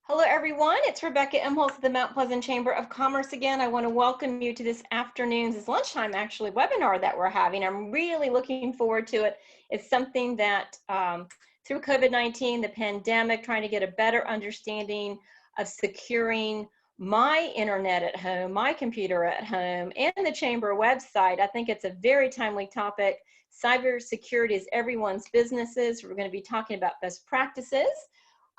Hello, everyone. It's Rebecca Imholz of the Mount Pleasant Chamber of Commerce again. I want to welcome you to this afternoon's, lunchtime actually, webinar that we're having. I'm really looking forward to it. It's something that through COVID-19, the pandemic, trying to get a better understanding of securing my internet at home, my computer at home, and the Chamber website. I think it's a very timely topic. Cybersecurity is everyone's businesses. We're going to be talking about best practices.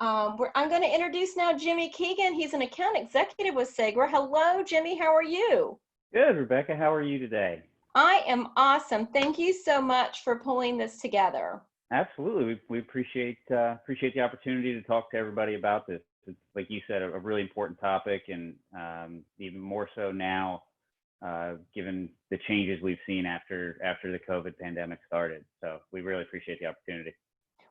I'm going to introduce now Jimmy Keegan. He's an account executive with Segra. Hello, Jimmy. How are you? Good, Rebecca. How are you today? I am awesome. Thank you so much for pulling this together. Absolutely. We appreciate the opportunity to talk to everybody about this. It's, like you said, a really important topic, and even more so now, given the changes we've seen after the COVID pandemic started. So we really appreciate the opportunity.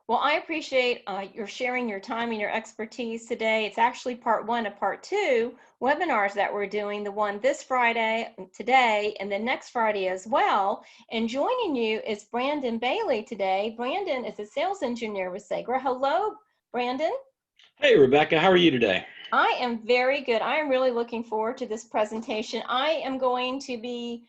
Well, I appreciate your sharing your time and your expertise today. It's actually part one of part two webinars that we're doing, the one this Friday, today, and then next Friday as well. And joining you is Brandon Bailey today. Brandon is a sales engineer with Segra. Hello, Brandon. Hey, Rebecca. How are you today? I am very good. I am really looking forward to this presentation. I am going to be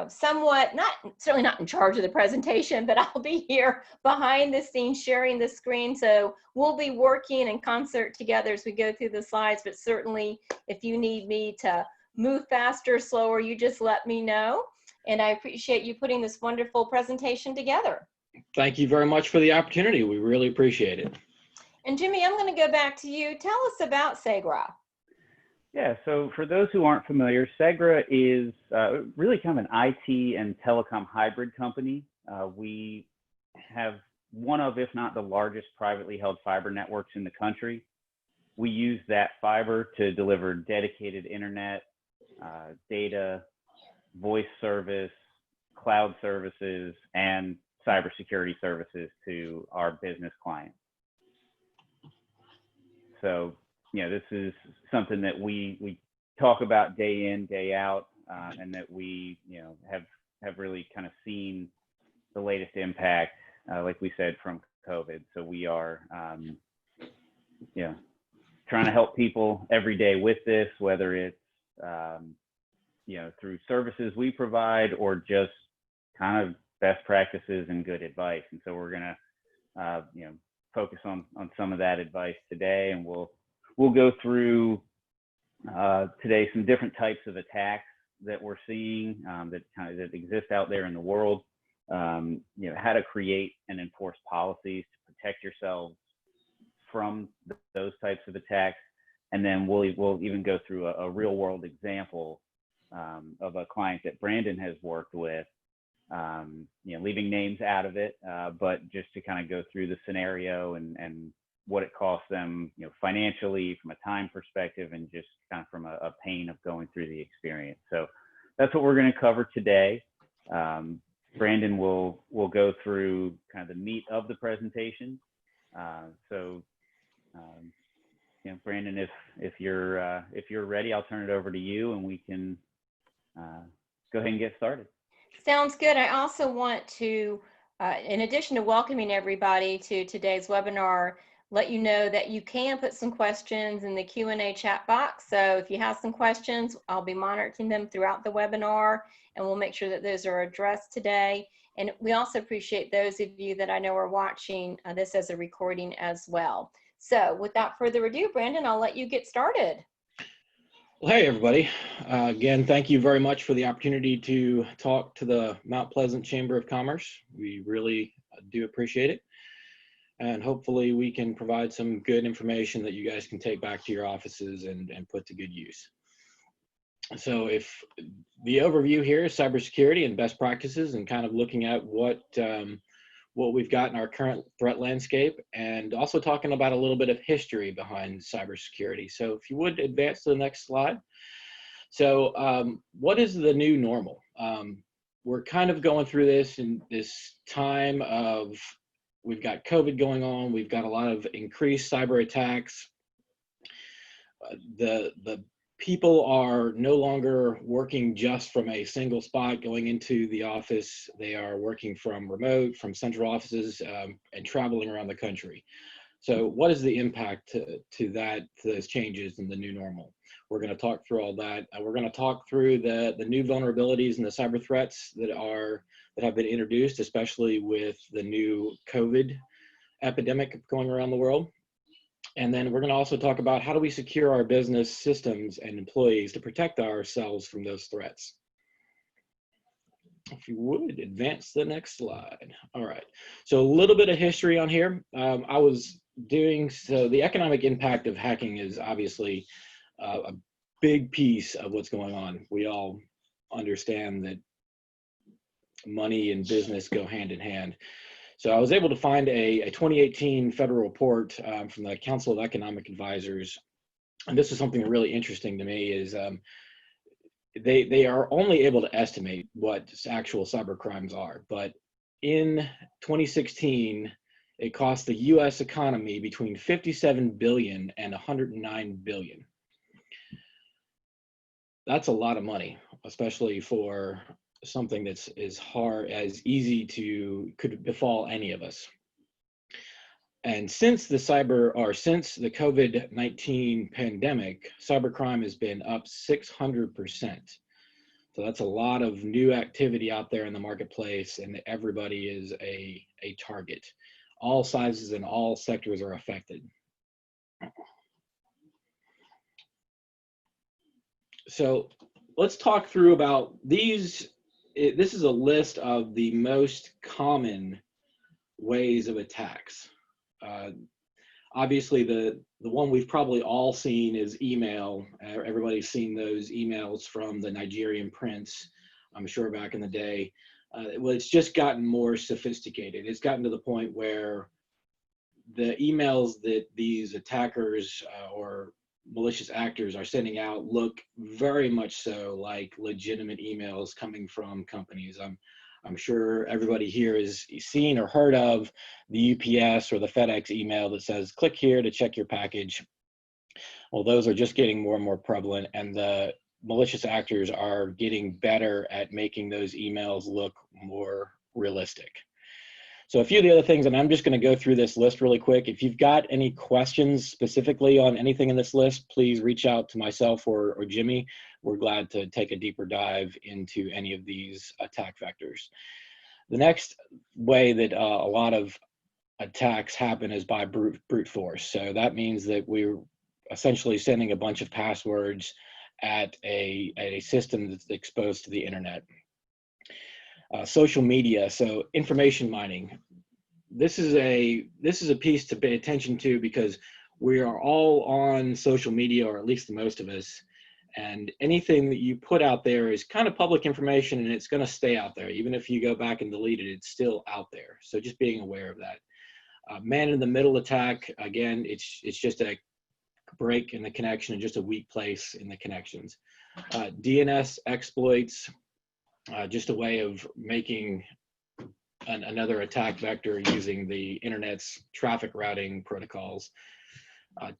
somewhat, certainly not in charge of the presentation, but I'll be here behind the scenes sharing the screen. So we'll be working in concert together as we go through the slides, but certainly if you need me to move faster, slower, you just let me know. And I appreciate you putting this wonderful presentation together. Thank you very much for the opportunity. We really appreciate it. And Jimmy, I'm going to go back to you. Tell us about Segra. Yeah, so for those who aren't familiar, Segra is really kind of an IT and telecom hybrid company. We have one of, if not the largest, privately held fiber networks in the country. We use that fiber to deliver dedicated internet, data, voice service, cloud services, and cybersecurity services to our business clients. So, this is something that we talk about day in, day out, and that we, have really kind of seen the latest impact, like we said, from COVID. So we are, trying to help people every day with this, whether it's, through services we provide or just kind of best practices and good advice. And so we're going to, focus on some of that advice today, and we'll go through today some different types of attacks that we're seeing that exist out there in the world. How to create and enforce policies to protect yourselves from those types of attacks, and then we'll even go through a real world example of a client that Brandon has worked with. Leaving names out of it, but just to kind of go through the scenario and what it costs them, financially, from a time perspective, and just kind of from a pain of going through the experience. So that's what we're going to cover today. Brandon will go through kind of the meat of the presentation. Brandon, if you're ready, I'll turn it over to you, and we can go ahead and get started. Sounds good. I also want to, in addition to welcoming everybody to today's webinar, let you know that you can put some questions in the Q&A chat box. So if you have some questions, I'll be monitoring them throughout the webinar, and we'll make sure that those are addressed today. And we also appreciate those of you that I know are watching this as a recording as well. So without further ado, Brandon, I'll let you get started. Well, hey, everybody. Again, thank you very much for the opportunity to talk to the Mount Pleasant Chamber of Commerce. We really do appreciate it. And hopefully we can provide some good information that you guys can take back to your offices and put to good use. So if the overview here is cybersecurity and best practices, and kind of looking at what we've got in our current threat landscape, and also talking about a little bit of history behind cybersecurity. So if you would advance to the next slide. So what is the new normal? We're kind of going through this in this time of, we've got COVID going on, we've got a lot of increased cyber attacks. The people are no longer working just from a single spot going into the office. They are working from remote, from central offices, and traveling around the country. So what is the impact to those changes in the new normal? We're going to talk through all that. We're going to talk through the new vulnerabilities and the cyber threats that have been introduced, especially with the new COVID epidemic going around the world. And then we're going to also talk about how do we secure our business systems and employees to protect ourselves from those threats. If you would advance the next slide. All right. So a little bit of history on here. So the economic impact of hacking is obviously a big piece of what's going on. We all understand that money and business go hand in hand. So I was able to find a 2018 federal report from the Council of Economic Advisors. And this is something really interesting to me is they are only able to estimate what actual cyber crimes are. But in 2016, it cost the US economy between 57 billion and 109 billion. That's a lot of money, especially for something that's as easy could befall any of us. And since the COVID-19 pandemic, cybercrime has been up 600%. So that's a lot of new activity out there in the marketplace, and everybody is a target. All sizes and all sectors are affected. So let's talk through about these. This is a list of the most common ways of attacks. Obviously, the one we've probably all seen is email. Everybody's seen those emails from the Nigerian prince, I'm sure back in the day. Well, it's just gotten more sophisticated. It's gotten to the point where the emails that these attackers or malicious actors are sending out look very much so like legitimate emails coming from companies. I'm sure everybody here has seen or heard of the UPS or the FedEx email that says, click here to check your package. Well, those are just getting more and more prevalent, and the malicious actors are getting better at making those emails look more realistic. So a few of the other things, and I'm just going to go through this list really quick. If you've got any questions specifically on anything in this list, please reach out to myself or Jimmy. We're glad to take a deeper dive into any of these attack vectors. The next way that a lot of attacks happen is by brute force. So that means that we're essentially sending a bunch of passwords at a system that's exposed to the internet. Social media, so information mining. This is a piece to pay attention to because we are all on social media, or at least most of us, and anything that you put out there is kind of public information, and it's going to stay out there. Even if you go back and delete it, it's still out there. So just being aware of that. Man-in-the-middle attack, again, it's just a break in the connection and just a weak place in the connections. DNS exploits, just a way of making another attack vector using the internet's traffic routing protocols.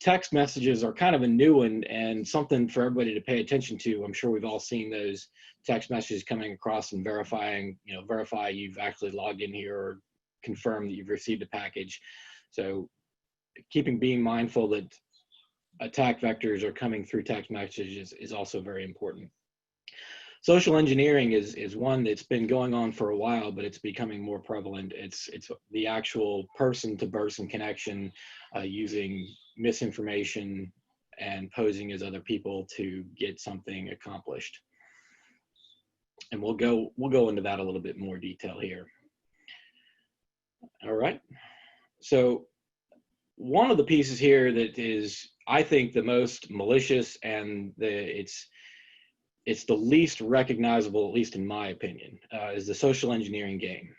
Text messages are kind of a new one and something for everybody to pay attention to. I'm sure we've all seen those text messages coming across and verify you've actually logged in here or confirm that you've received a package. So being mindful that attack vectors are coming through text messages is also very important. Social engineering is one that's been going on for a while, but it's becoming more prevalent. It's the actual person-to-person connection using misinformation and posing as other people to get something accomplished. And we'll go into that a little bit more detail here. All right. So one of the pieces here that is, I think, the most malicious and it's the least recognizable, at least in my opinion, is the social engineering game.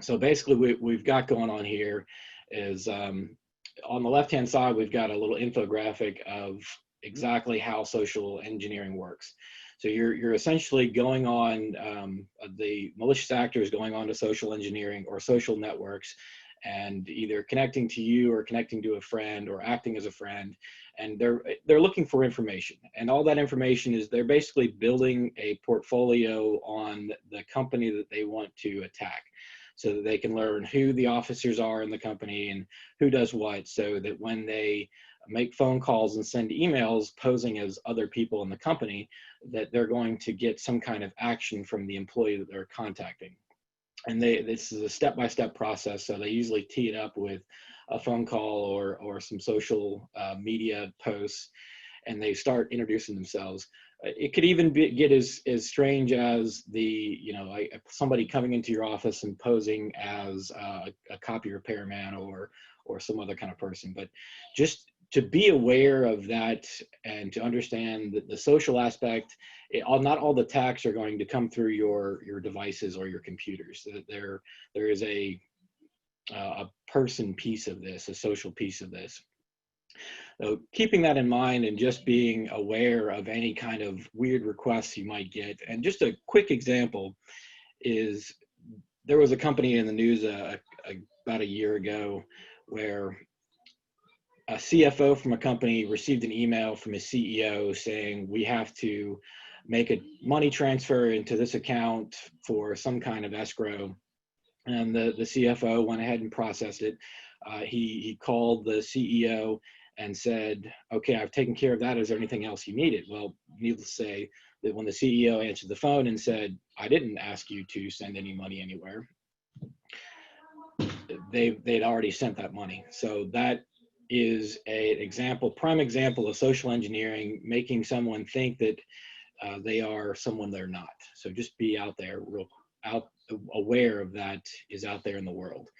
So basically what we've got going on here is on the left-hand side, we've got a little infographic of exactly how social engineering works. So you're essentially going on, the malicious actors going on to social engineering or social networks and either connecting to you or connecting to a friend or acting as a friend, and they're looking for information. And all that information is they're basically building a portfolio on the company that they want to attack. so that they can learn who the officers are in the company and who does what, so that when they make phone calls and send emails posing as other people in the company, that they're going to get some kind of action from the employee that they're contacting. And this is a step-by-step process, so they usually tee it up with a phone call or some social media posts, and they start introducing themselves. It could even get as strange as somebody coming into your office and posing as a copy repairman or some other kind of person. But just to be aware of that and to understand that the social aspect, not all the attacks are going to come through your devices or your computers. There is a person piece of this, a social piece of this. So keeping that in mind and just being aware of any kind of weird requests you might get. And just a quick example is there was a company in the news about a year ago where a CFO from a company received an email from his CEO saying, we have to make a money transfer into this account for some kind of escrow. And the CFO went ahead and processed it. He called the CEO and said, okay, I've taken care of that. Is there anything else you needed? Well, needless to say that when the CEO answered the phone and said, I didn't ask you to send any money anywhere, they'd already sent that money. So that is a prime example of social engineering, making someone think that they are someone they're not. So just be out there, aware of that is out there in the world.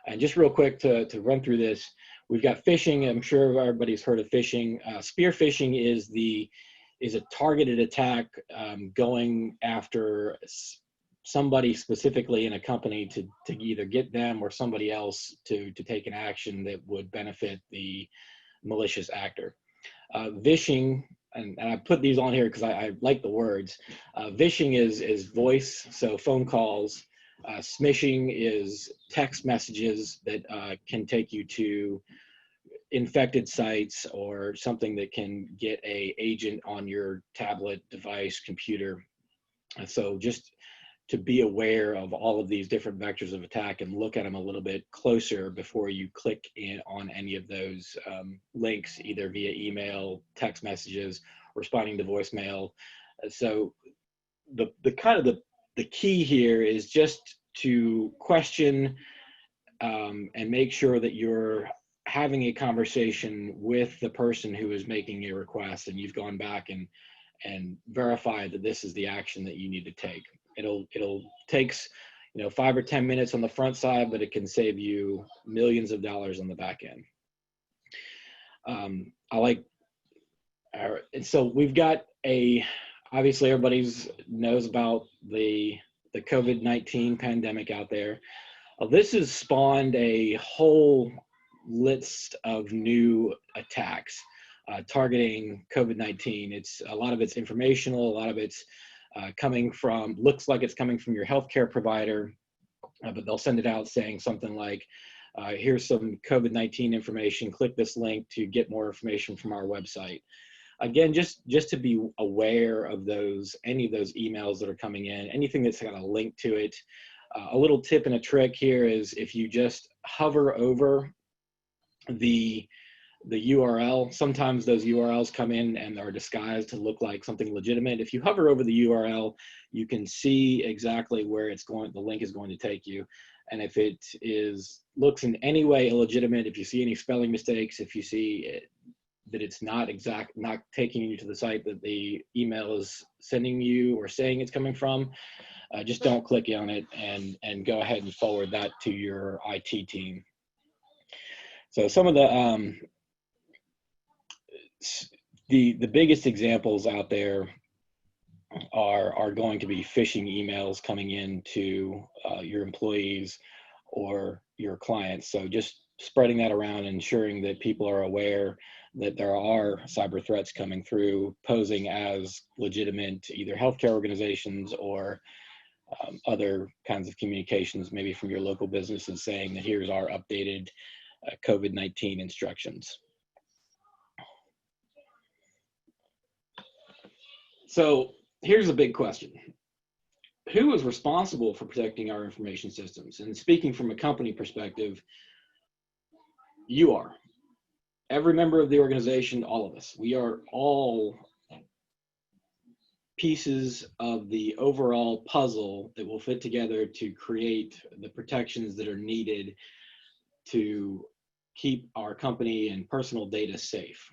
And just real quick to run through this, we've got phishing. I'm sure everybody's heard of phishing. Spear phishing is a targeted attack going after somebody specifically in a company to either get them or somebody else to take an action that would benefit the malicious actor. Vishing, and I put these on here because I like the words. Vishing is voice, so phone calls. Smishing is text messages that can take you to infected sites or something that can get an agent on your tablet, device, computer. So just to be aware of all of these different vectors of attack and look at them a little bit closer before you click in on any of those links, either via email, text messages, responding to voicemail. So the key here is just to question and make sure that you're having a conversation with the person who is making a request, and you've gone back and verified that this is the action that you need to take. It'll takes 5 or 10 minutes on the front side, but it can save you millions of dollars on the back end. So we've got obviously everybody knows about the COVID-19 pandemic out there. This has spawned a whole list of new attacks targeting COVID-19. A lot of it's informational, a lot of it's looks like it's coming from your healthcare provider, but they'll send it out saying something like, here's some COVID-19 information, click this link to get more information from our website. Again, just to be aware of any of those emails that are coming in, anything that's got a link to it. A little tip and a trick here is if you just hover over the URL, sometimes those URLs come in and are disguised to look like something legitimate. If you hover over the URL, you can see exactly where the link is going to take you. And if it looks in any way illegitimate, if you see any spelling mistakes, if you see that it's not taking you to the site that the email is sending you or saying it's coming from, just don't click on it and go ahead and forward that to your IT team. So some of the biggest examples out there are going to be phishing emails coming in to your employees or your clients. So just spreading that around, ensuring that people are aware that there are cyber threats coming through, posing as legitimate either healthcare organizations or other kinds of communications, maybe from your local businesses, saying that here's our updated COVID-19 instructions. So here's a big question. who is responsible for protecting our information systems? And speaking from a company perspective, you are. Every member of the organization, all of us, we are all pieces of the overall puzzle that will fit together to create the protections that are needed to keep our company and personal data safe.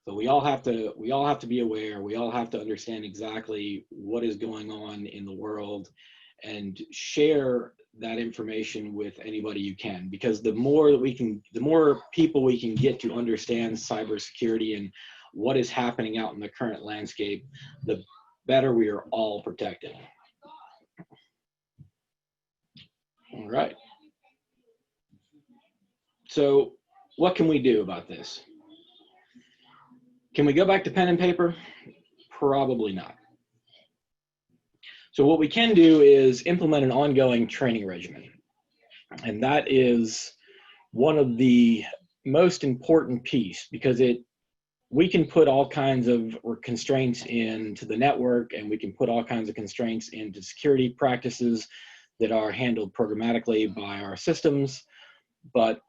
So we all have to be aware, we all have to understand exactly what is going on in the world and share that information with anybody you can, because the more people we can get to understand cybersecurity and what is happening out in the current landscape, the better we are all protected. All right. So what can we do about this? Can we go back to pen and paper? Probably not. So what we can do is implement an ongoing training regimen. And that is one of the most important piece, because we can put all kinds of constraints into the network, and we can put all kinds of constraints into security practices that are handled programmatically by our systems, but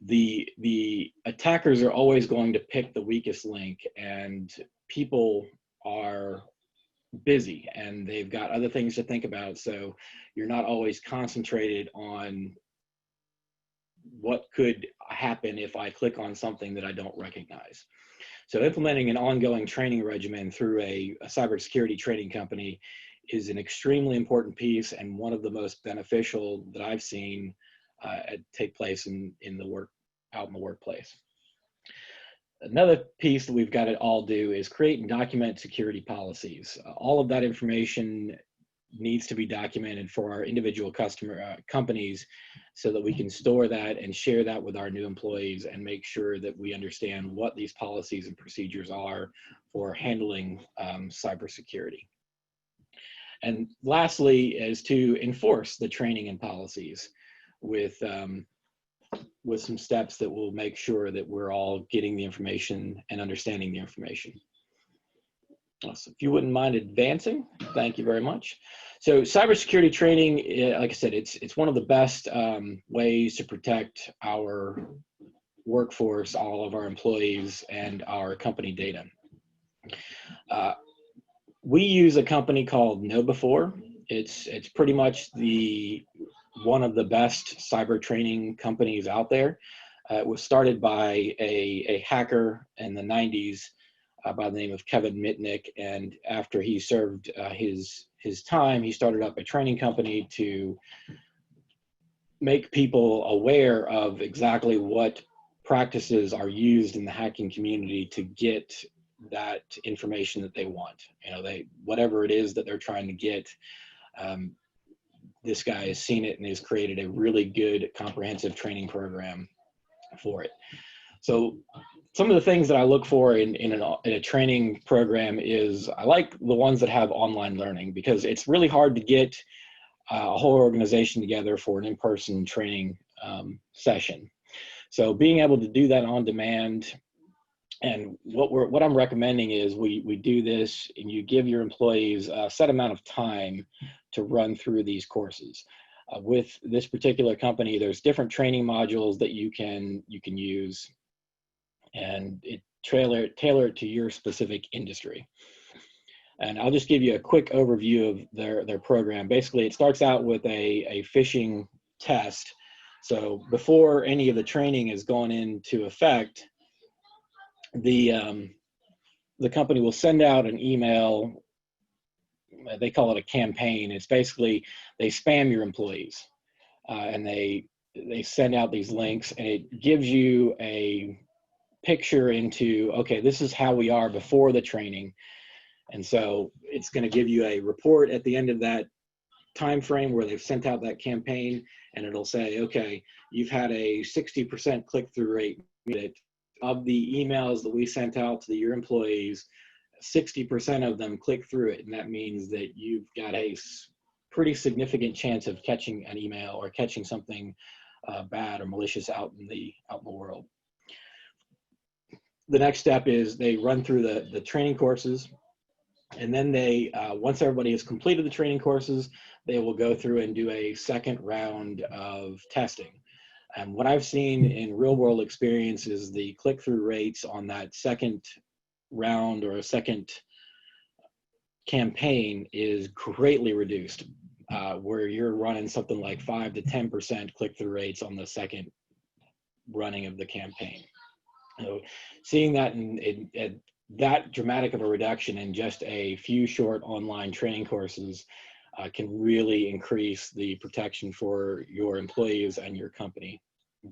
the attackers are always going to pick the weakest link, and people are busy and they've got other things to think about, so you're not always concentrated on what could happen if I click on something that I don't recognize. So implementing an ongoing training regimen through a cybersecurity training company is an extremely important piece, and one of the most beneficial that I've seen take place out in the workplace. Another piece that we've got to all do is create and document security policies. All of that information needs to be documented for our individual companies, so that we can store that and share that with our new employees and make sure that we understand what these policies and procedures are for handling cybersecurity. And lastly is to enforce the training and policies with some steps that will make sure that we're all getting the information and understanding the information. So if you wouldn't mind advancing, thank you very much. So cybersecurity training, like I said, it's one of the best ways to protect our workforce, all of our employees, and our company data. We use a company called KnowBe4. It's pretty much one of the best cyber training companies out there. It was started by a hacker in the 90s by the name of Kevin Mitnick, and after he served his time, he started up a training company to make people aware of exactly what practices are used in the hacking community to get that information that they want. Whatever it is that they're trying to get, this guy has seen it and has created a really good comprehensive training program for it. So some of the things that I look for in a training program is I like the ones that have online learning, because it's really hard to get a whole organization together for an in-person training session. So being able to do that on demand, and what I'm recommending is we do this and you give your employees a set amount of time to run through these courses. With this particular company, there's different training modules that you can use, and tailor it to your specific industry. And I'll just give you a quick overview of their program. Basically, it starts out with a phishing test. So before any of the training has gone into effect, the company will send out an email. They call it a campaign. It's basically, they spam your employees, and they send out these links, and it gives you a picture into, okay, this is how we are before the training. And so it's going to give you a report at the end of that time frame where they've sent out that campaign, and it'll say, okay, you've had a 60% click-through rate. Of the emails that we sent out to your employees, 60% of them click through it, and that means that you've got a pretty significant chance of catching an email or catching something bad or malicious out in the world. The next step is they run through the training courses. And then they, once everybody has completed the training courses, they will go through and do a second round of testing. And what I've seen in real world experience is the click-through rates on that second round or a second campaign is greatly reduced, where you're running something like 5 to 10% click-through rates on the second running of the campaign. So seeing that in that dramatic of a reduction in just a few short online training courses can really increase the protection for your employees and your company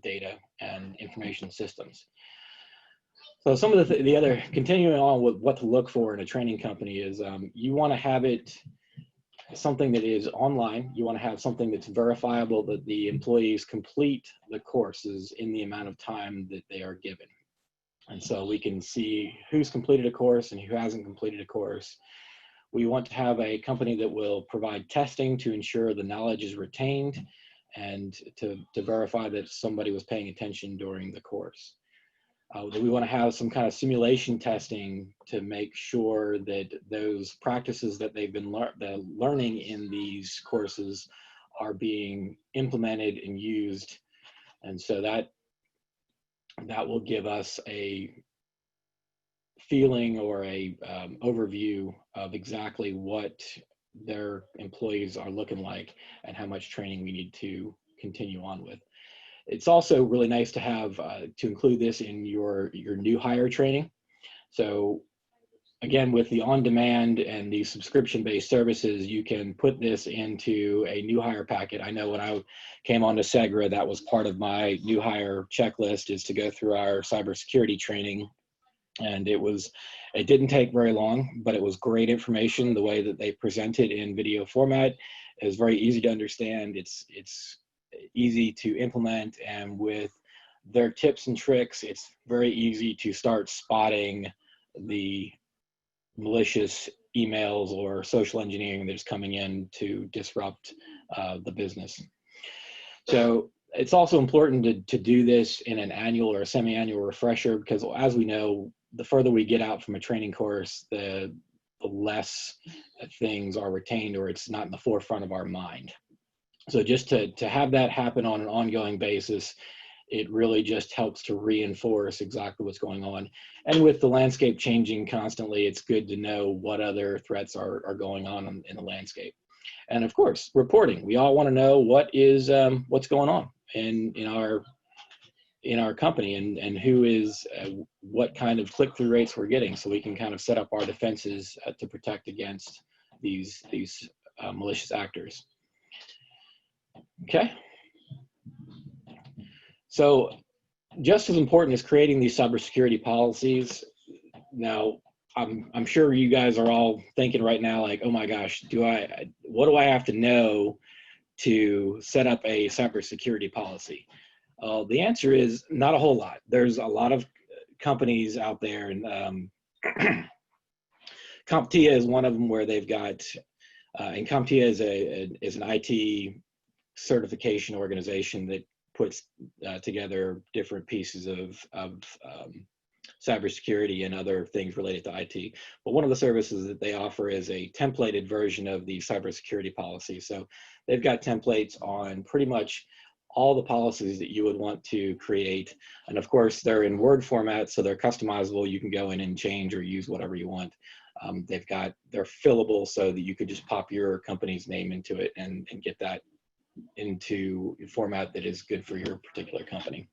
data and information systems. So some of the other, continuing on with what to look for in a training company is you want to have it something that is online. You want to have something that's verifiable that the employees complete the courses in the amount of time that they are given. And so we can see who's completed a course and who hasn't completed a course. We want to have a company that will provide testing to ensure the knowledge is retained and to verify that somebody was paying attention during the course. We want to have some kind of simulation testing to make sure that those practices that they've been learning in these courses are being implemented and used. And so that will give us a feeling or a overview of exactly what their employees are looking like and how much training we need to continue on with. It's also really nice to have to include this in your new hire training. So again, with the on-demand and the subscription-based services, you can put this into a new hire packet. I know when I came onto Segra, that was part of my new hire checklist, is to go through our cybersecurity training. And it didn't take very long, but it was great information. The way that they present it in video format is very easy to understand. It's easy to implement, and with their tips and tricks, it's very easy to start spotting the malicious emails or social engineering that's coming in to disrupt the business. So it's also important to do this in an annual or a semi-annual refresher, because as we know, the further we get out from a training course, the less things are retained, or it's not in the forefront of our mind. So just to have that happen on an ongoing basis, it really just helps to reinforce exactly what's going on. And with the landscape changing constantly, it's good to know what other threats are going on in the landscape. And of course, reporting. We all want to know what's going on in our company, and who is what kind of click-through rates we're getting, so we can kind of set up our defenses to protect against these malicious actors. Okay. So just as important as creating these cybersecurity policies, now I'm sure you guys are all thinking right now, like, oh my gosh, what do I have to know to set up a cybersecurity policy? The answer is not a whole lot. There's a lot of companies out there, and CompTIA is one of them, where they've got, and CompTIA is an IT certification organization that puts together different pieces of cybersecurity and other things related to IT. But one of the services that they offer is a templated version of the cybersecurity policy. So they've got templates on pretty much all the policies that you would want to create. And of course, they're in Word format, so they're customizable. You can go in and change or use whatever you want. They're fillable, so that you could just pop your company's name into it and get that into a format that is good for your particular company.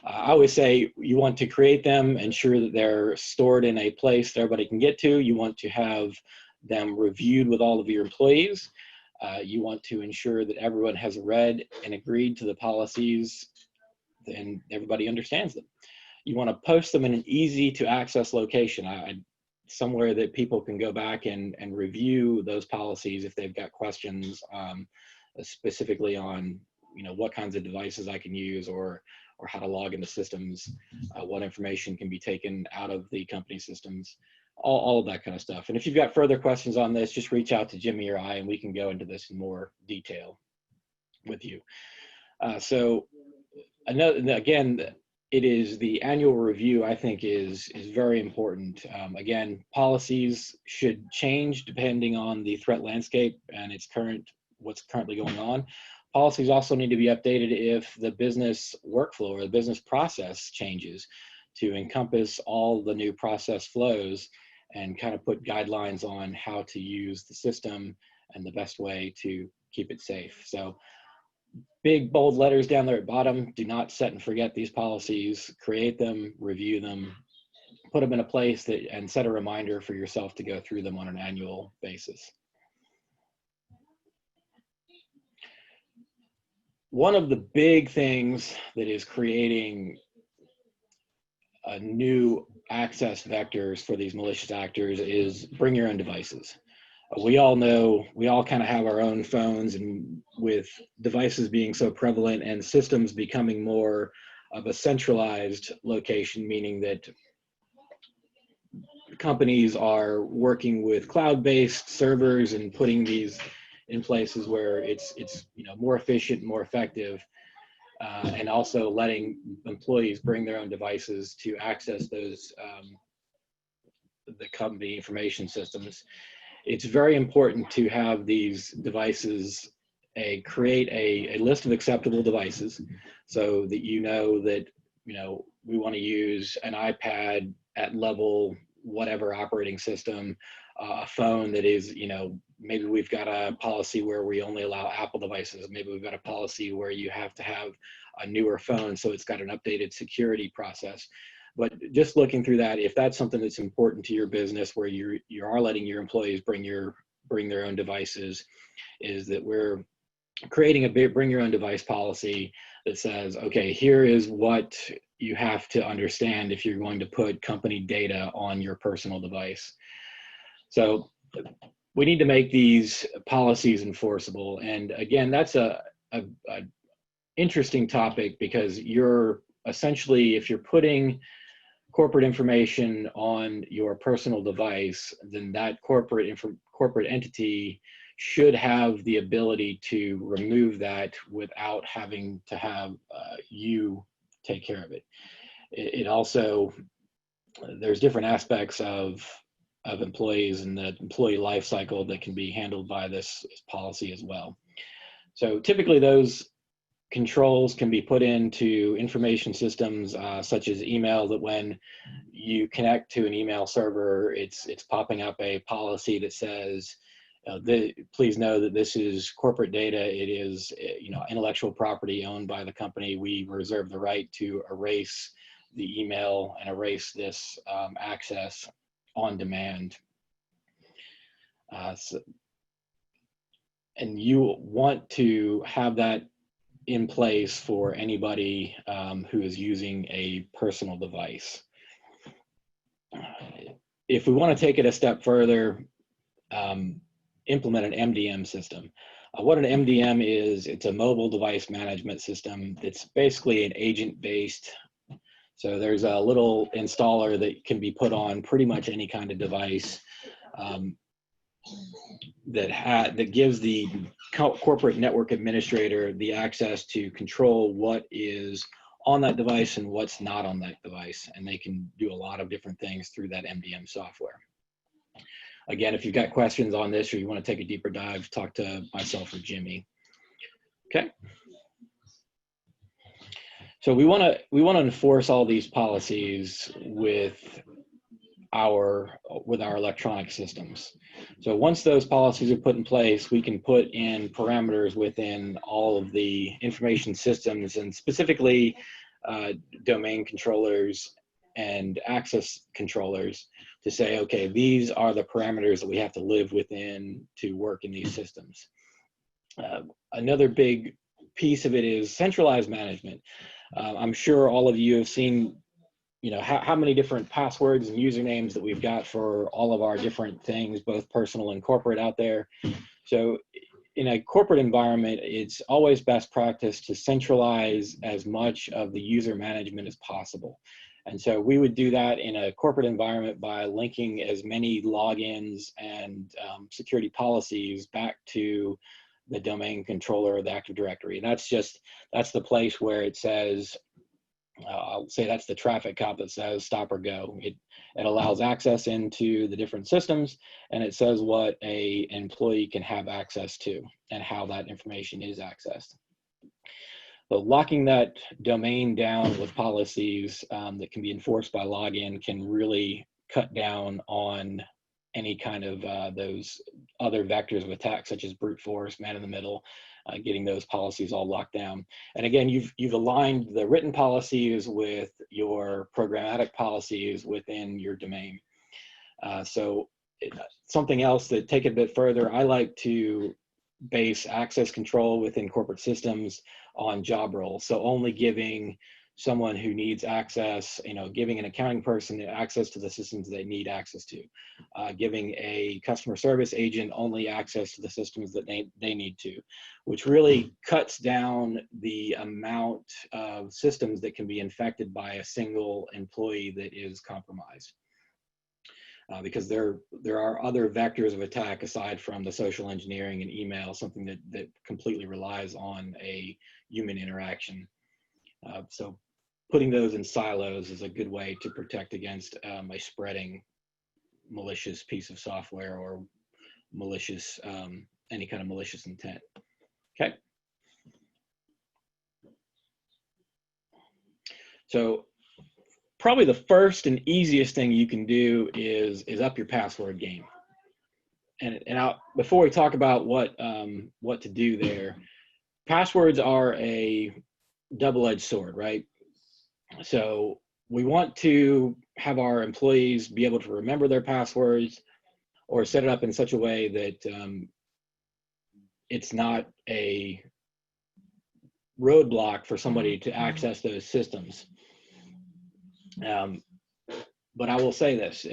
I always say you want to create them, ensure that they're stored in a place that everybody can get to. You want to have them reviewed with all of your employees. You want to ensure that everyone has read and agreed to the policies and everybody understands them. You want to post them in an easy to access location, somewhere that people can go back and review those policies if they've got questions, specifically on what kinds of devices I can use, or how to log into systems, what information can be taken out of the company systems, all of that kind of stuff. And if you've got further questions on this, just reach out to Jimmy or I, and we can go into this in more detail with you. So again, it is the annual review, I think, is very important. Again, policies should change depending on the threat landscape and what's currently going on. Policies also need to be updated if the business workflow or the business process changes to encompass all the new process flows and kind of put guidelines on how to use the system and the best way to keep it safe. So big bold letters down there at bottom: do not set and forget these policies. Create them, review them, put them in a place and set a reminder for yourself to go through them on an annual basis. One of the big things that is creating a new access vectors for these malicious actors is bring your own devices. We all know, we all kind of have our own phones, and with devices being so prevalent and systems becoming more of a centralized location, meaning that companies are working with cloud-based servers and putting these in places where it's more efficient, more effective, and also letting employees bring their own devices to access those the company information systems. It's very important to have these devices create a list of acceptable devices, so that that we want to use an iPad at level whatever operating system, a phone that is maybe we've got a policy where we only allow Apple devices. Maybe we've got a policy where you have to have a newer phone, so it's got an updated security process. But just looking through that, if that's something that's important to your business, where you are letting your employees bring their own devices, is that we're creating a bring your own device policy that says, okay, here is what you have to understand if you're going to put company data on your personal device. So we need to make these policies enforceable. And again, that's a interesting topic, because you're essentially, if you're putting corporate information on your personal device, then that corporate entity should have the ability to remove that without having to have you take care of it. It also, there's different aspects of employees and the employee life cycle that can be handled by this policy as well. So typically those controls can be put into information systems such as email, that when you connect to an email server, it's popping up a policy that says, please know that this is corporate data. It is intellectual property owned by the company. We reserve the right to erase the email and erase this access on demand. And you want to have that in place for anybody who is using a personal device. If we want to take it a step further, implement an MDM system. What an MDM is, it's a mobile device management system. It's basically an agent-based. So there's a little installer that can be put on pretty much any kind of device that gives the corporate network administrator the access to control what is on that device and what's not on that device. And they can do a lot of different things through that MDM software. Again, if you've got questions on this or you want to take a deeper dive, talk to myself or Jimmy. Okay. So we want to enforce all these policies with our electronic systems. So once those policies are put in place, we can put in parameters within all of the information systems, and specifically domain controllers and access controllers, to say, okay, these are the parameters that we have to live within to work in these systems. Another big piece of it is centralized management. I'm sure all of you have seen how many different passwords and usernames that we've got for all of our different things, both personal and corporate out there. So in a corporate environment, it's always best practice to centralize as much of the user management as possible. And so we would do that in a corporate environment by linking as many logins and security policies back to the domain controller or the Active Directory. And that's the place where it says, I'll say that's the traffic cop that says stop or go. It allows access into the different systems, and it says what a employee can have access to and how that information is accessed. So locking that domain down with policies that can be enforced by login can really cut down on any kind of those other vectors of attack, such as brute force, man in the middle, getting those policies all locked down. And again, you've aligned the written policies with your programmatic policies within your domain. Something else to take it a bit further, I like to base access control within corporate systems on job roles. So only giving someone who needs access, giving an accounting person access to the systems they need access to, giving a customer service agent only access to the systems that they need to, which really cuts down the amount of systems that can be infected by a single employee that is compromised. Because there are other vectors of attack aside from the social engineering and email, something that completely relies on a human interaction. So putting those in silos is a good way to protect against a spreading malicious piece of software or malicious, any kind of malicious intent. Okay. So probably the first and easiest thing you can do is up your password game. And before we talk about what to do there, passwords are a double-edged sword, right? So we want to have our employees be able to remember their passwords or set it up in such a way that it's not a roadblock for somebody to access those systems. But I will say this,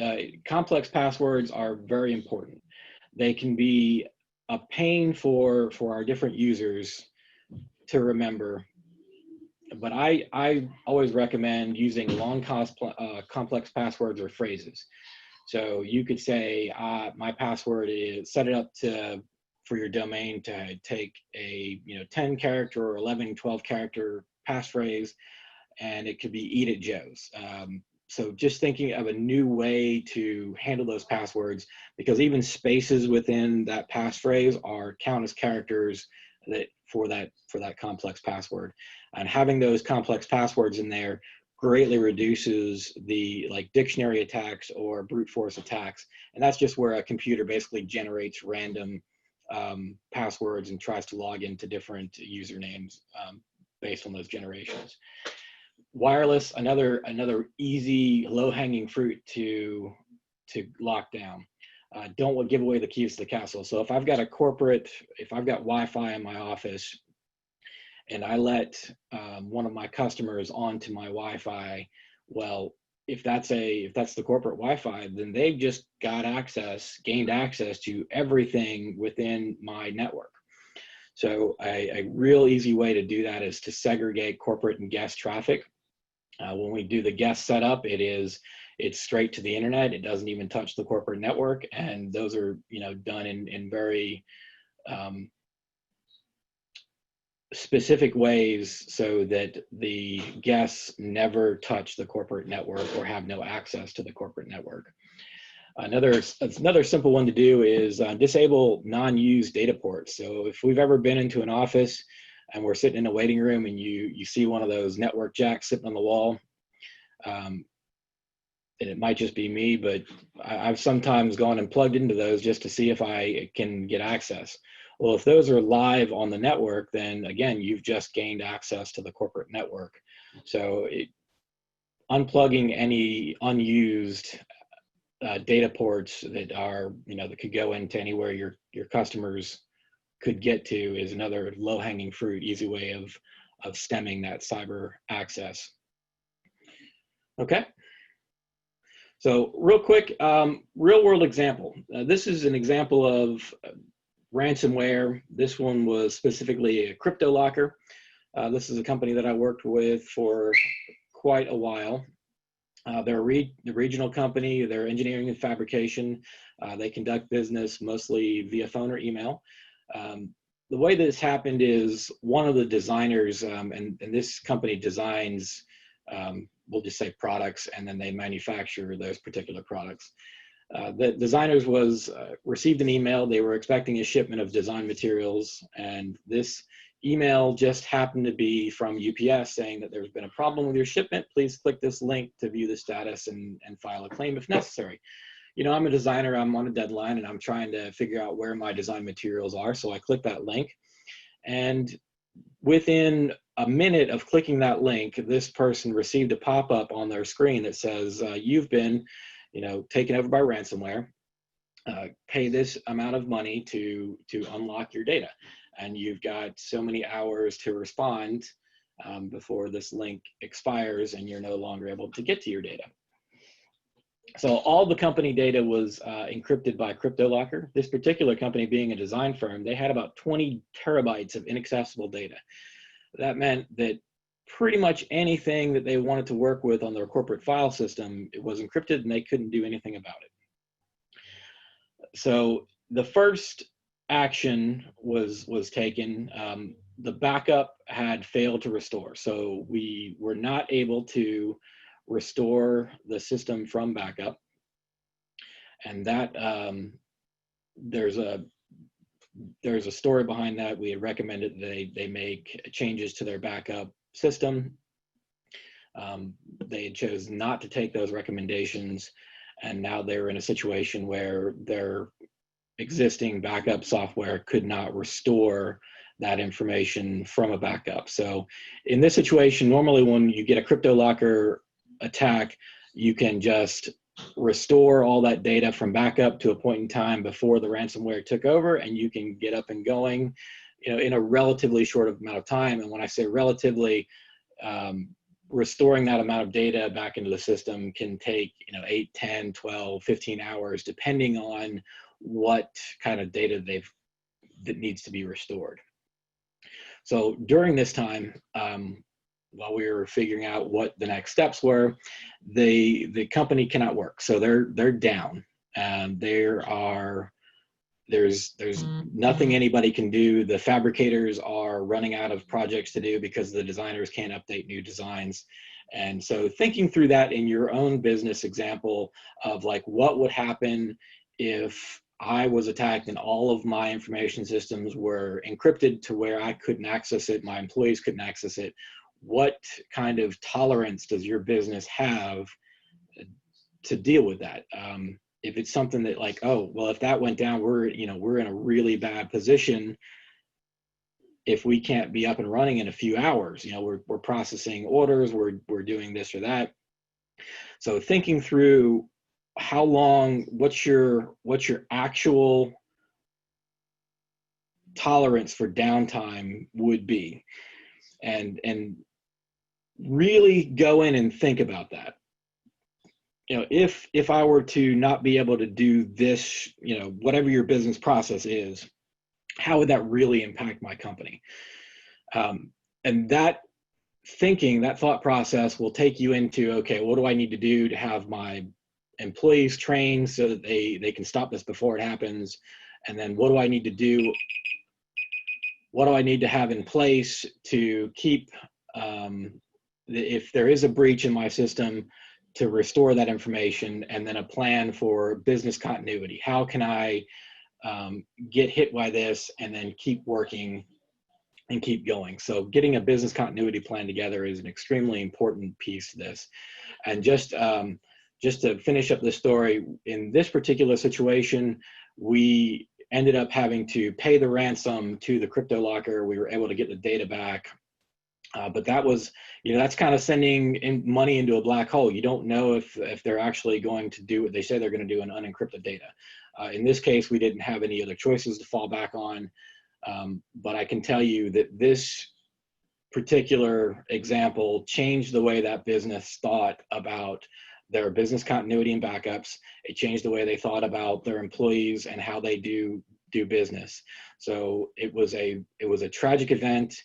complex passwords are very important. They can be a pain for our different users to remember, but I always recommend using long complex passwords or phrases. So you could say, my password is, set it up for your domain to take a 10 character or 11, 12 character passphrase, and it could be eat at Joe's. So just thinking of a new way to handle those passwords, because even spaces within that passphrase are count as characters for that complex password. And having those complex passwords in there greatly reduces the dictionary attacks or brute force attacks. And that's just where a computer basically generates random passwords and tries to log into different usernames based on those generations. Wireless, another easy low-hanging fruit to lock down. Don't give away the keys to the castle. So if I've got Wi-Fi in my office and I let one of my customers onto my Wi-Fi, well, if that's the corporate Wi-Fi, then they've just gained access to everything within my network. So a real easy way to do that is to segregate corporate and guest traffic. When we do the guest setup, it's straight to the internet. It doesn't even touch the corporate network, and those are done in very specific ways so that the guests never touch the corporate network or have no access to the corporate network. Another simple one to do is disable non-used data ports. So if we've ever been into an office and we're sitting in a waiting room and you see one of those network jacks sitting on the wall, and it might just be me, but I've sometimes gone and plugged into those just to see if I can get access. Well, if those are live on the network, then again, you've just gained access to the corporate network. So unplugging any unused data ports that are, that could go into anywhere your customers could get to is another low-hanging fruit, easy way of stemming that cyber access. Okay. So real quick, real-world example. This is an example of ransomware. This one was specifically a crypto locker. This is a company that I worked with for quite a while. They're the regional company. They're engineering and fabrication. They conduct business mostly via phone or email. The way this happened is one of the designers, and this company designs we'll just say products, and then they manufacture those particular products. The designers received an email. They were expecting a shipment of design materials, and this email just happened to be from UPS saying that there's been a problem with your shipment. Please click this link to view the status and file a claim if necessary. I'm a designer, I'm on a deadline, and I'm trying to figure out where my design materials are. So I click that link, and within a minute of clicking that link, this person received a pop-up on their screen that says, you've been taken over by ransomware. Pay this amount of money to unlock your data. And you've got so many hours to respond before this link expires and you're no longer able to get to your data. So all the company data was encrypted by CryptoLocker. This particular company, being a design firm, they had about 20 terabytes of inaccessible data. That meant that pretty much anything that they wanted to work with on their corporate file system, it was encrypted and they couldn't do anything about it. So the first action was taken. The backup had failed to restore. So we were not able to restore the system from backup. And that there's a story behind that. We had recommended that they make changes to their backup system. They chose not to take those recommendations, and now they're in a situation where their existing backup software could not restore that information from a backup. So in this situation, normally when you get a CryptoLocker attack, you can just restore all that data from backup to a point in time before the ransomware took over, and you can get up and going, in a relatively short amount of time. And when I say relatively, restoring that amount of data back into the system can take 8, 10, 12, 15 hours, depending on what kind of data that needs to be restored. So during this time, while we were figuring out what the next steps were, the company cannot work. So they're down, and there's nothing anybody can do. The fabricators are running out of projects to do because the designers can't update new designs. And so thinking through that in your own business example of what would happen if I was attacked and all of my information systems were encrypted to where I couldn't access it, my employees couldn't access it, what kind of tolerance does your business have to deal with that? If it's something that if that went down, we're in a really bad position. If we can't be up and running in a few hours, we're processing orders, we're doing this or that. So thinking through how long, what's your actual tolerance for downtime would be, and really go in and think about that. If I were to not be able to do this, whatever your business process is, how would that really impact my company? And that thinking, that thought process will take you into, okay, what do I need to do to have my employees trained so that they can stop this before it happens? And then what do I need to do? What do I need to have in place to keep, if there is a breach in my system, to restore that information? And then a plan for business continuity. How can I get hit by this and then keep working and keep going? So getting a business continuity plan together is an extremely important piece to this. And just to finish up the story, in this particular situation, we ended up having to pay the ransom to the CryptoLocker. We were able to get the data back. But that was, that's kind of sending money into a black hole. You don't know if they're actually going to do what they say they're going to do and unencrypt the data. In this case, we didn't have any other choices to fall back on. But I can tell you that this particular example changed the way that business thought about their business continuity and backups. It changed the way they thought about their employees and how they do business. So it was a tragic event.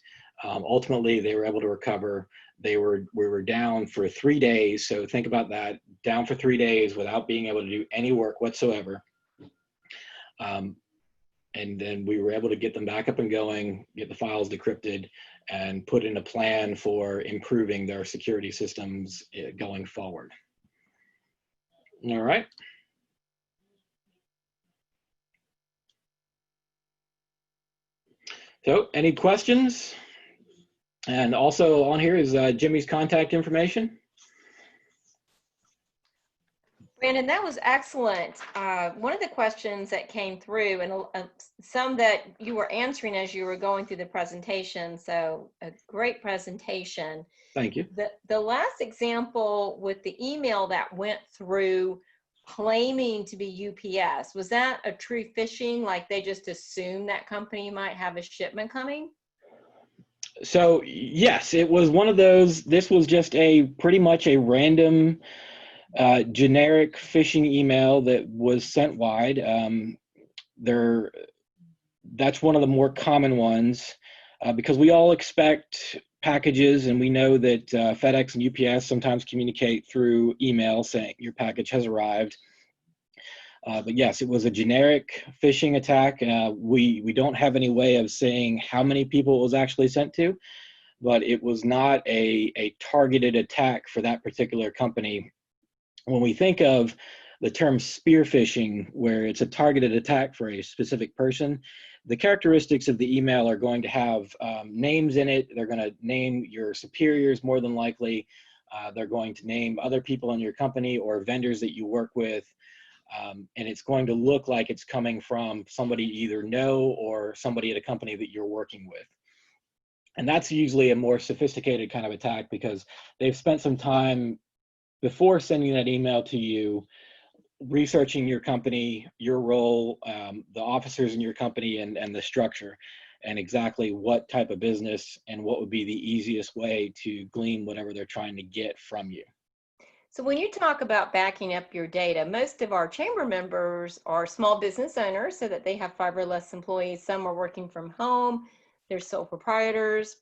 Ultimately, they were able to recover. We were down for 3 days. So think about that, down for 3 days without being able to do any work whatsoever. And then we were able to get them back up and going, get the files decrypted, and put in a plan for improving their security systems going forward. All right. So any questions? And also on here is Jimmy's contact information. Brandon, that was excellent. One of the questions that came through, and some that you were answering as you were going through the presentation, so a great presentation. Thank you. The last example with the email that went through claiming to be UPS, was that a true phishing, like they just assumed that company might have a shipment coming? So yes, it was one of those. This was just pretty much a random generic phishing email that was sent wide. That's one of the more common ones because we all expect packages, and we know that FedEx and UPS sometimes communicate through email saying your package has arrived. But yes, it was a generic phishing attack. We don't have any way of saying how many people it was actually sent to, but it was not a targeted attack for that particular company. When we think of the term spear phishing, where it's a targeted attack for a specific person, the characteristics of the email are going to have names in it. They're going to name your superiors more than likely. They're going to name other people in your company or vendors that you work with. And it's going to look like it's coming from somebody you either know or somebody at a company that you're working with. And that's usually a more sophisticated kind of attack because they've spent some time before sending that email to you, researching your company, your role, the officers in your company, and the structure, and exactly what type of business and what would be the easiest way to glean whatever they're trying to get from you. So when you talk about backing up your data, most of our chamber members are small business owners so that they have 5 or less employees. Some are working from home, they're sole proprietors.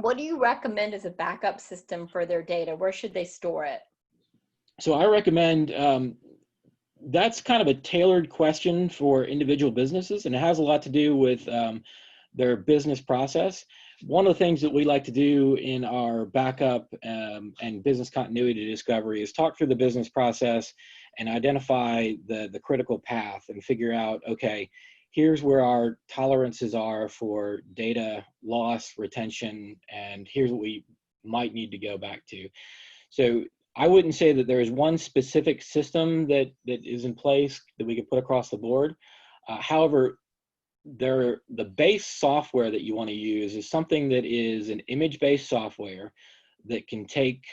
What do you recommend as a backup system for their data? Where should they store it? So I recommend, that's kind of a tailored question for individual businesses, and it has a lot to do with their business process. One of the things that we like to do in our backup and business continuity discovery is talk through the business process and identify the critical path and figure out, okay, here's where our tolerances are for data loss, retention, and here's what we might need to go back to. So I wouldn't say that there is one specific system that is in place that we could put across the board. However, the base software that you want to use is something that is an image-based software that can take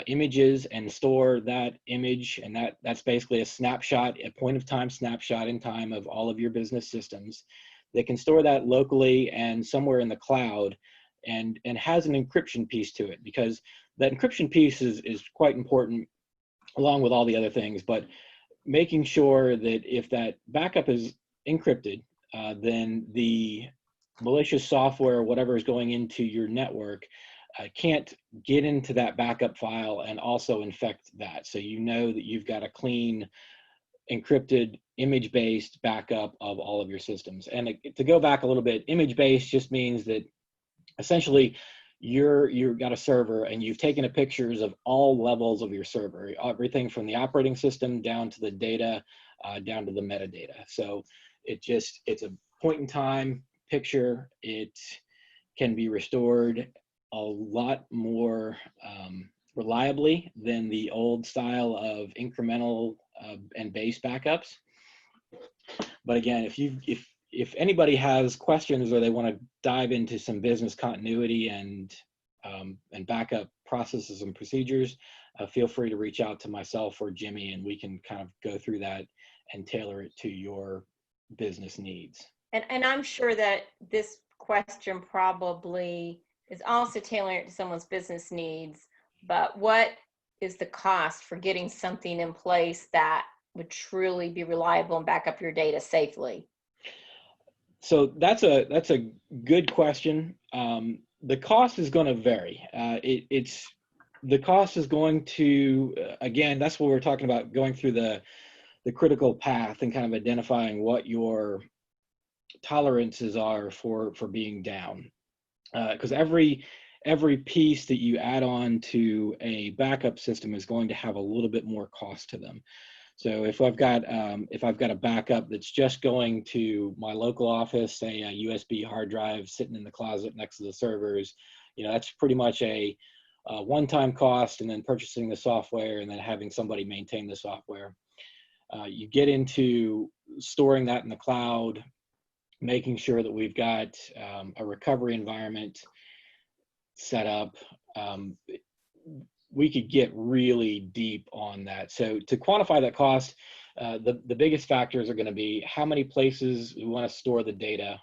images and store that image, and that's basically a snapshot, a point-of-time snapshot in time of all of your business systems. They can store that locally and somewhere in the cloud, and has an encryption piece to it, because that encryption piece is quite important along with all the other things. But making sure that if that backup is encrypted, then the malicious software, whatever is going into your network, can't get into that backup file and also infect that. So you know that you've got a clean, encrypted, image-based backup of all of your systems. And to go back a little bit, image-based just means that essentially you've got a server and you've taken a pictures of all levels of your server, everything from the operating system down to the data, down to the metadata. So it's a point in time picture. It can be restored a lot more reliably than the old style of incremental and base backups. But again, if anybody has questions or they want to dive into some business continuity and backup processes and procedures, feel free to reach out to myself or Jimmy, and we can kind of go through that and tailor it to your business needs. And I'm sure that this question probably is also tailoring it to someone's business needs, but what is the cost for getting something in place that would truly be reliable and back up your data safely? So that's a good question. The cost is going to vary. The cost is going to, again, that's what we're talking about, going through the critical path and kind of identifying what your tolerances are for being down. because every piece that you add on to a backup system is going to have a little bit more cost to them. So if I've got a backup that's just going to my local office, say a USB hard drive sitting in the closet next to the servers, that's pretty much a one-time cost, and then purchasing the software and then having somebody maintain the software. You get into storing that in the cloud, making sure that we've got a recovery environment set up. We could get really deep on that. So to quantify that cost, the biggest factors are going to be how many places we want to store the data,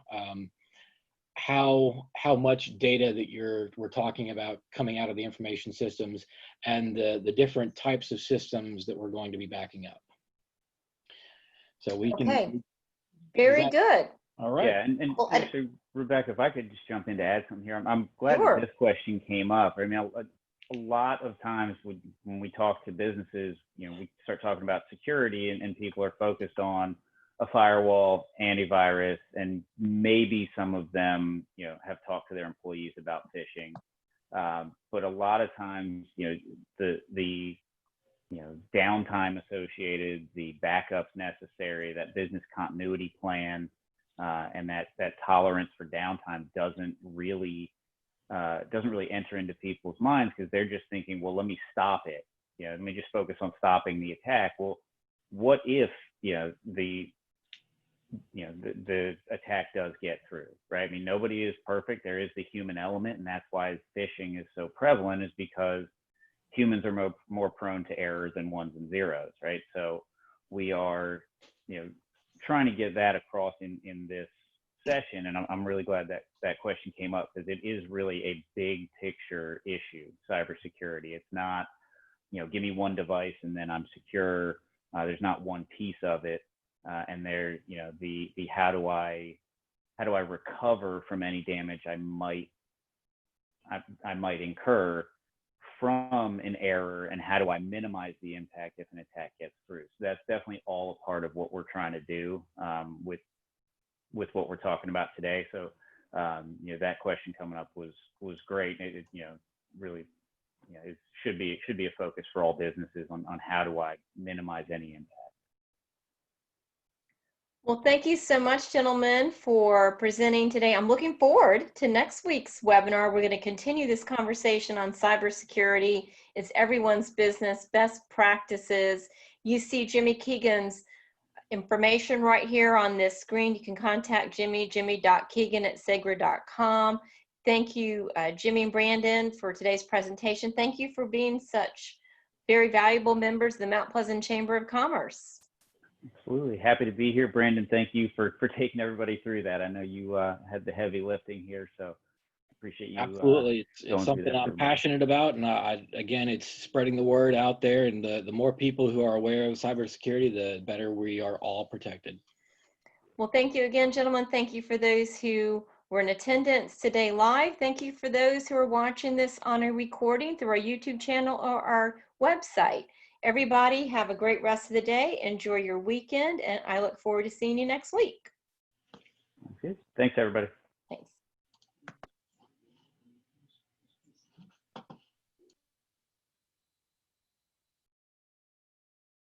how much data that we're talking about coming out of the information systems, and the different types of systems that we're going to be backing up. So we can. Okay, very good. All right. Yeah, and Well, actually, Rebecca, if I could just jump in to add something here, I'm glad Sure. that this question came up. I mean, a lot of times when we talk to businesses, we start talking about security, and people are focused on a firewall, antivirus, and maybe some of them, have talked to their employees about phishing. But a lot of times, the downtime associated, the backups necessary, that business continuity plan, and that tolerance for downtime doesn't really enter into people's minds, because they're just thinking, well, let me stop it. Let me just focus on stopping the attack. Well, what if the attack does get through, right? I mean, nobody is perfect. There is the human element, and that's why phishing is so prevalent, is because humans are more prone to errors than ones and zeros, right? So we are, trying to get that across in this session, and I'm really glad that question came up, because it is really a big picture issue, cybersecurity. It's not, give me one device and then I'm secure. There's not one piece of it, and there, the how do I recover from any damage I might incur from an error, and how do I minimize the impact if an attack gets through. So that's definitely all a part of what we're trying to do with what we're talking about today. So that question coming up was great. It really it should be a focus for all businesses on how do I minimize any impact. Well, thank you so much, gentlemen, for presenting today. I'm looking forward to next week's webinar. We're going to continue this conversation on cybersecurity. It's everyone's business, best practices. You see Jimmy Keegan's information right here on this screen. You can contact Jimmy, jimmy.keegan@segra.com. Thank you, Jimmy and Brandon, for today's presentation. Thank you for being such very valuable members of the Mount Pleasant Chamber of Commerce. Absolutely. Happy to be here. Brandon, thank you for taking everybody through that. I know you had the heavy lifting here, so appreciate you. Absolutely. It's something I'm passionate about. And again, it's spreading the word out there. And the more people who are aware of cybersecurity, the better we are all protected. Well, thank you again, gentlemen. Thank you for those who were in attendance today live. Thank you for those who are watching this on a recording through our YouTube channel or our website. Everybody have a great rest of the day. Enjoy your weekend, and I look forward to seeing you next week. Okay. Thanks, everybody.